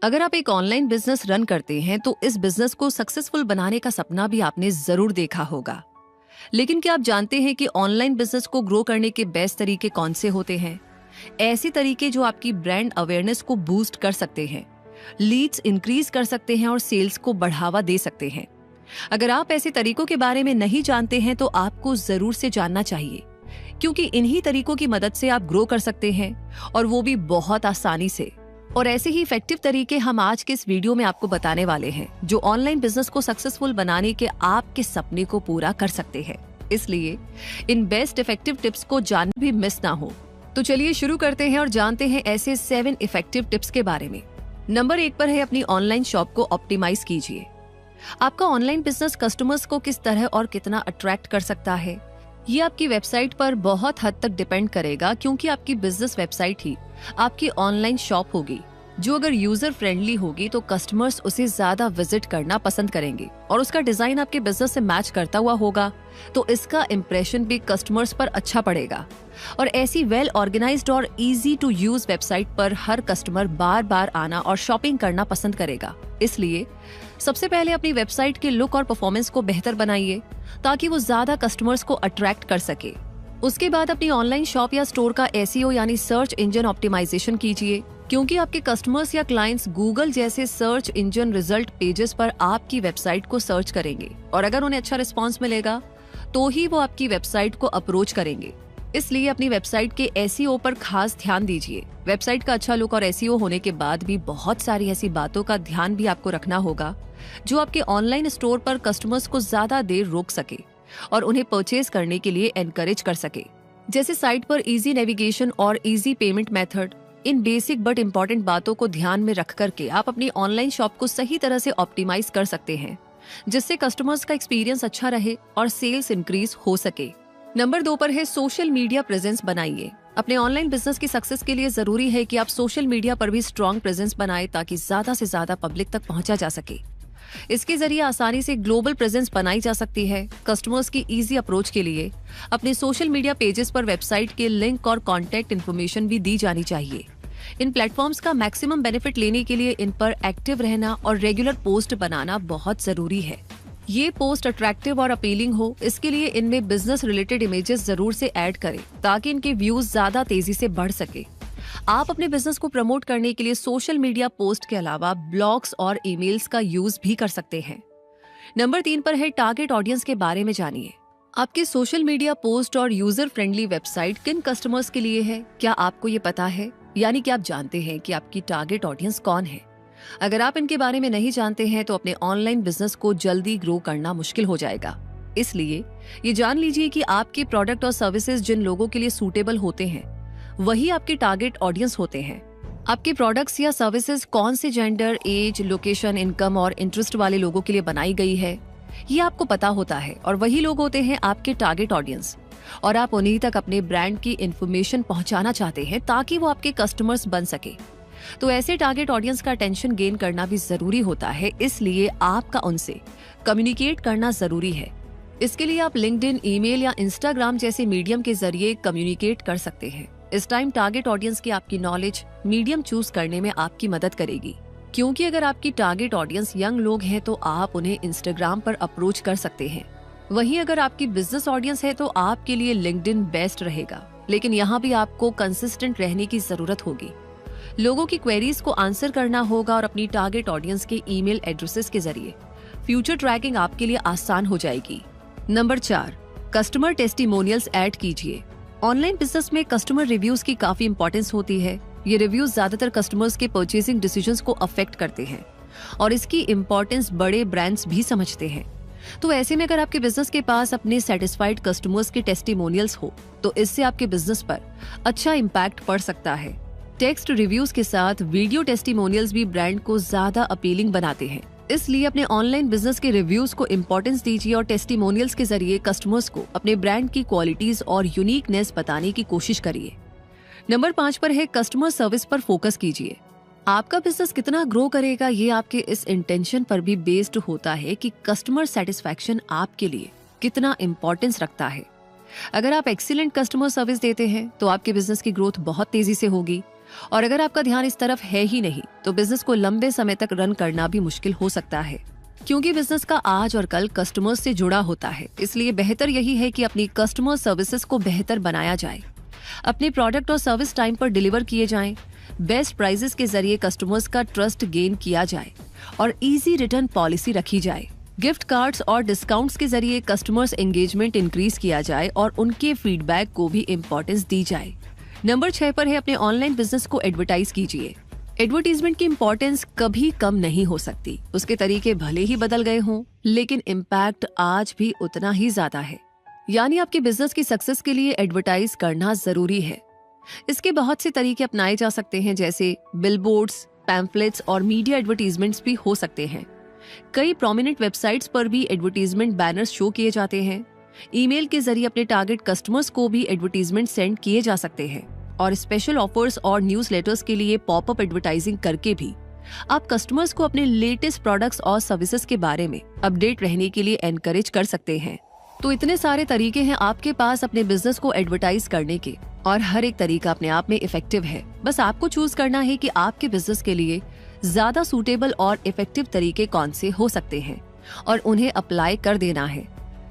अगर आप एक ऑनलाइन बिजनेस रन करते हैं तो इस बिजनेस को सक्सेसफुल बनाने का सपना भी आपने जरूर देखा होगा। लेकिन क्या आप जानते हैं कि ऑनलाइन बिजनेस को ग्रो करने के बेस्ट तरीके कौन से होते हैं? ऐसे तरीके जो आपकी ब्रांड अवेयरनेस को बूस्ट कर सकते हैं, लीड्स इंक्रीज कर सकते हैं और सेल्स को बढ़ावा दे सकते हैं। अगर आप ऐसे तरीकों के बारे में नहीं जानते हैं तो आपको जरूर से जानना चाहिए, क्योंकि इन्हीं तरीकों की मदद से आप ग्रो कर सकते हैं, और वो भी बहुत आसानी से। और ऐसे ही इफेक्टिव तरीके हम आज के इस वीडियो में आपको बताने वाले हैं, जो ऑनलाइन बिजनेस को सक्सेसफुल बनाने के आपके सपने को पूरा कर सकते हैं। इसलिए इन बेस्ट इफेक्टिव टिप्स को जानना भी मिस ना हो। तो चलिए शुरू करते हैं और जानते हैं ऐसे 7 इफेक्टिव टिप्स के बारे में। नंबर 1 पर है अपनी ऑनलाइन शॉप को ऑप्टिमाइज कीजिए। आपका ऑनलाइन बिजनेस कस्टमर्स को किस तरह और कितना अट्रैक्ट कर सकता है, ये आपकी वेबसाइट पर बहुत हद तक डिपेंड करेगा, क्योंकि आपकी बिजनेस वेबसाइट ही आपकी ऑनलाइन शॉप होगी, जो अगर यूजर फ्रेंडली होगी तो कस्टमर्स उसे ज्यादा विजिट करना पसंद करेंगे, और उसका डिजाइन आपके बिजनेस से मैच करता हुआ होगा तो इसका इंप्रेशन भी कस्टमर्स पर अच्छा पड़ेगा। और ऐसी वेल ऑर्गेनाइज्ड और इजी टू यूज वेबसाइट पर हर कस्टमर बार बार आना और शॉपिंग करना पसंद करेगा। इसलिए सबसे पहले अपनी वेबसाइट के लुक और परफॉर्मेंस को बेहतर बनाइए, ताकि वो ज्यादा कस्टमर्स को अट्रैक्ट कर सके। उसके बाद अपनी ऑनलाइन शॉप या स्टोर का एसईओ यानी सर्च इंजन ऑप्टिमाइजेशन कीजिए, क्योंकि आपके कस्टमर्स या क्लाइंट्स गूगल जैसे सर्च इंजन रिजल्ट पेजेस पर आपकी वेबसाइट को सर्च करेंगे, और अगर उन्हें अच्छा रिस्पॉन्स मिलेगा तो ही वो आपकी वेबसाइट को अप्रोच करेंगे। इसलिए अपनी वेबसाइट के एसईओ पर खास ध्यान दीजिए। वेबसाइट का अच्छा लुक और एसईओ होने के बाद भी बहुत सारी ऐसी बातों का ध्यान भी आपको रखना होगा जो आपके ऑनलाइन स्टोर पर कस्टमर्स को ज्यादा देर रोक सके और उन्हें परचेज करने के लिए एनकरेज कर सके, जैसे साइट पर इजी नेविगेशन और easy payment method. In basic but important बातों को ध्यान में रख करके आप अपनी ऑनलाइन शॉप को सही तरह से ऑप्टिमाइज कर सकते हैं, जिससे कस्टमर्स का एक्सपीरियंस अच्छा रहे और सेल्स इंक्रीज हो सके। नंबर 2 पर है सोशल मीडिया प्रेजेंस बनाइए। अपने ऑनलाइन बिजनेस की सक्सेस के लिए जरूरी है कि आप सोशल मीडिया पर भी स्ट्रॉन्ग प्रेजेंस बनाएं, ताकि ज्यादा से ज्यादा पब्लिक तक पहुंचा जा सके। इसके जरिए आसानी से ग्लोबल प्रेजेंस बनाई जा सकती है। कस्टमर्स की इजी अप्रोच के लिए अपने सोशल मीडिया पेजेस पर वेबसाइट के लिंक और कॉन्टैक्ट इन्फॉर्मेशन भी दी जानी चाहिए। इन प्लेटफॉर्म्स का मैक्सिमम बेनिफिट लेने के लिए इन पर एक्टिव रहना और रेगुलर पोस्ट बनाना बहुत जरूरी है। ये पोस्ट अट्रैक्टिव और अपीलिंग हो, इसके लिए इनमें बिजनेस रिलेटेड इमेजेस जरूर से ऐड करें, ताकि इनके व्यूज ज्यादा तेजी से बढ़ सके। आप अपने बिजनेस को प्रमोट करने के लिए सोशल मीडिया पोस्ट के अलावा ब्लॉग्स और ईमेल्स का यूज भी कर सकते हैं। नंबर 3 पर है टारगेट ऑडियंस के बारे में जानिए। आपके सोशल मीडिया पोस्ट और यूजर फ्रेंडली वेबसाइट किन कस्टमर्स के लिए है, क्या आपको ये पता है? यानी कि आप जानते हैं कि आपकी टारगेट ऑडियंस कौन है? अगर आप इनके बारे में नहीं जानते हैं तो अपने ऑनलाइन बिजनेस को जल्दी ग्रो करना मुश्किल हो जाएगा। इसलिए ये जान लीजिए कि आपके प्रोडक्ट और सर्विसेज जिन लोगों के लिए सूटेबल होते हैं, वही आपके टारगेट ऑडियंस होते हैं। आपके प्रोडक्ट्स या सर्विसेज कौन से जेंडर, एज, लोकेशन, इनकम और इंटरेस्ट वाले लोगों के लिए बनाई गई है, ये आपको पता होता है, और वही लोग होते हैं आपके टारगेट ऑडियंस। और आप उन्हीं तक अपने ब्रांड की इंफॉर्मेशन पहुंचाना चाहते हैं, ताकि वो आपके कस्टमर्स बन सके। तो ऐसे टारगेट ऑडियंस का अटेंशन गेन करना भी जरूरी होता है, इसलिए आपका उनसे कम्युनिकेट करना जरूरी है। इसके लिए आप लिंक्डइन, ईमेल या इंस्टाग्राम जैसे मीडियम के जरिए कम्युनिकेट कर सकते हैं। इस टाइम टारगेट ऑडियंस की आपकी नॉलेज मीडियम चूज करने में आपकी मदद करेगी, क्योंकि अगर आपकी टारगेट ऑडियंस यंग लोग हैं तो आप उन्हें इंस्टाग्राम पर अप्रोच कर सकते हैं। वहीं अगर आपकी बिजनेस ऑडियंस है तो आपके लिए लिंक्डइन बेस्ट रहेगा, लेकिन यहाँ भी आपको कंसिस्टेंट रहने की जरूरत होगी। लोगों की क्वेरीज को आंसर करना होगा, और अपनी टारगेट ऑडियंस के ईमेल एड्रेसेस के जरिए फ्यूचर ट्रैकिंग आपके लिए आसान हो जाएगी। नंबर 4, कस्टमर टेस्टिमोनियल्स ऐड कीजिए। ऑनलाइन बिजनेस में कस्टमर रिव्यूज की काफी इंपॉर्टेंस होती है। ये रिव्यूज ज्यादातर कस्टमर्स के परचेसिंग डिसीजंस को अफेक्ट करते हैं, और इसकी इंपॉर्टेंस बड़े ब्रांड्स भी समझते हैं। तो ऐसे में अगर आपके बिजनेस के पास अपने सेटिस्फाइड कस्टमर्स के टेस्टिमोनियल्स हो तो इससे आपके बिजनेस पर अच्छा इम्पैक्ट पड़ सकता है। टेक्स्ट रिव्यूज के साथ वीडियो टेस्टिमोनियल्स भी ब्रांड को ज्यादा अपीलिंग बनाते हैं। इसलिए अपने ऑनलाइन बिजनेस के रिव्यूज को इंपॉर्टेंस दीजिए और टेस्टिमोनियल्स के जरिए कस्टमर्स को अपने ब्रांड की क्वालिटीज और यूनिकनेस बताने की कोशिश करिए। नंबर 5 पर है कस्टमर सर्विस पर फोकस कीजिए। आपका बिजनेस कितना ग्रो करेगा ये आपके इस इंटेंशन पर भी बेस्ड होता है कि कस्टमर सेटिस्फैक्शन आपके लिए कितना इंपॉर्टेंस रखता है। अगर आप एक्सीलेंट कस्टमर सर्विस देते हैं तो आपके बिजनेस की ग्रोथ बहुत तेजी से होगी, और अगर आपका ध्यान इस तरफ है ही नहीं तो बिजनेस को लंबे समय तक रन करना भी मुश्किल हो सकता है, क्योंकि बिजनेस का आज और कल कस्टमर्स से जुड़ा होता है। इसलिए बेहतर यही है कि अपनी कस्टमर सर्विसेज को बेहतर बनाया जाए, अपने प्रोडक्ट और सर्विस टाइम पर डिलीवर किए जाएं, बेस्ट प्राइसेस के जरिए कस्टमर्स का ट्रस्ट गेन किया जाए और इजी रिटर्न पॉलिसी रखी जाए। गिफ्ट कार्ड्स और डिस्काउंट्स के जरिए कस्टमर्स एंगेजमेंट इंक्रीज किया जाए और उनके फीडबैक को भी इम्पोर्टेंस दी जाए। नंबर 6 पर है अपने ऑनलाइन बिजनेस को एडवर्टाइज कीजिए। एडवर्टीजमेंट की इम्पोर्टेंस कभी कम नहीं हो सकती। उसके तरीके भले ही बदल गए हों, लेकिन इम्पैक्ट आज भी उतना ही ज्यादा है। यानी आपके बिजनेस की सक्सेस के लिए एडवर्टाइज करना जरूरी है। इसके बहुत से तरीके अपनाए जा सकते हैं, जैसे बिलबोर्ड्स, पैम्फलेट्स और मीडिया एडवर्टीजमेंट्स भी हो सकते हैं। कई प्रोमिनेंट वेबसाइट्स पर भी एडवर्टीजमेंट बैनर्स शो किए जाते हैं। ईमेल के जरिए अपने टारगेट कस्टमर्स को भी एडवर्टीजमेंट सेंड किए जा सकते हैं और स्पेशल ऑफर्स और न्यूज़लेटर्स के लिए पॉपअप एडवर्टाइजिंग करके भी आप कस्टमर्स को अपने लेटेस्ट प्रोडक्ट्स और सर्विसेज के बारे में अपडेट रहने के लिए एनकरेज कर सकते हैं। तो इतने सारे तरीके हैं आपके पास अपने बिजनेस को एडवर्टाइज करने के, और हर एक तरीका अपने आप में इफेक्टिव है। बस आपको चूज करना है कि आपके बिजनेस के लिए ज्यादा सूटेबल और इफेक्टिव तरीके कौन से हो सकते हैं और उन्हें अप्लाई कर देना है।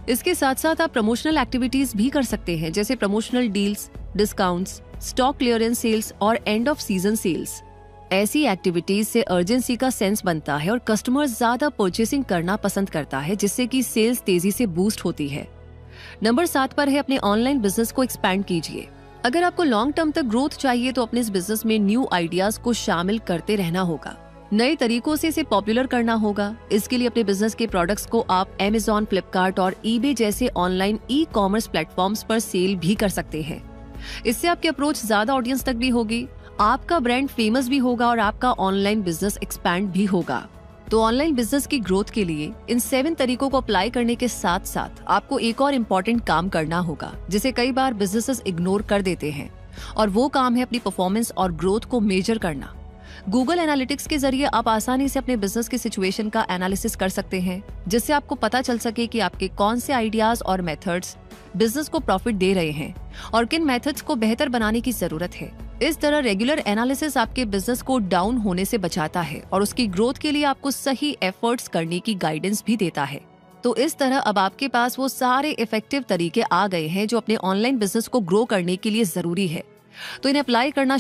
इसके साथ साथ आप प्रमोशनल एक्टिविटीज भी कर सकते हैं, जैसे promotional deals, discounts, stock clearance sales और एंड ऑफ सीजन सेल्स। ऐसी एक्टिविटीज से अर्जेंसी का सेंस बनता है और कस्टमर ज्यादा परचेसिंग करना पसंद करता है, जिससे कि सेल्स तेजी से बूस्ट होती है। नंबर 7 पर है अपने ऑनलाइन बिजनेस को एक्सपैंड कीजिए। अगर आपको लॉन्ग टर्म तक ग्रोथ चाहिए तो अपने इस बिजनेस में न्यू आइडियाज को शामिल करते रहना होगा, नए तरीकों से इसे पॉपुलर करना होगा। इसके लिए अपने बिजनेस के प्रोडक्ट्स को आप Amazon, फ्लिपकार्ट और eBay जैसे ऑनलाइन ई-कॉमर्स प्लेटफॉर्म्स पर सेल भी कर सकते हैं। इससे आपकी अप्रोच ज्यादा ऑडियंस तक भी होगी, आपका ब्रांड फेमस भी होगा और आपका ऑनलाइन बिजनेस एक्सपैंड भी होगा। तो ऑनलाइन बिजनेस की ग्रोथ के लिए इन 7 तरीकों को अप्लाई करने के साथ साथ आपको एक और इम्पोर्टेंट काम करना होगा, जिसे कई बार बिजनेसेस इग्नोर कर देते हैं, और वो काम है अपनी परफॉर्मेंस और ग्रोथ को मेजर करना। गूगल एनालिटिक्स के जरिए आप आसानी से अपने बिजनेस की सिचुएशन का एनालिसिस कर सकते हैं, जिससे आपको पता चल सके कि आपके कौन से आइडियाज और मेथड्स बिजनेस को प्रॉफिट दे रहे हैं और किन मेथड्स को बेहतर बनाने की जरूरत है। इस तरह रेगुलर एनालिसिस आपके बिजनेस को डाउन होने से बचाता है और उसकी ग्रोथ के लिए आपको सही एफर्ट्स करने की गाइडेंस भी देता है। तो इस तरह अब आपके पास वो सारे इफेक्टिव तरीके आ गए हैं जो अपने ऑनलाइन बिजनेस को ग्रो करने के लिए जरूरी है। तो इन्हें अप्लाई करना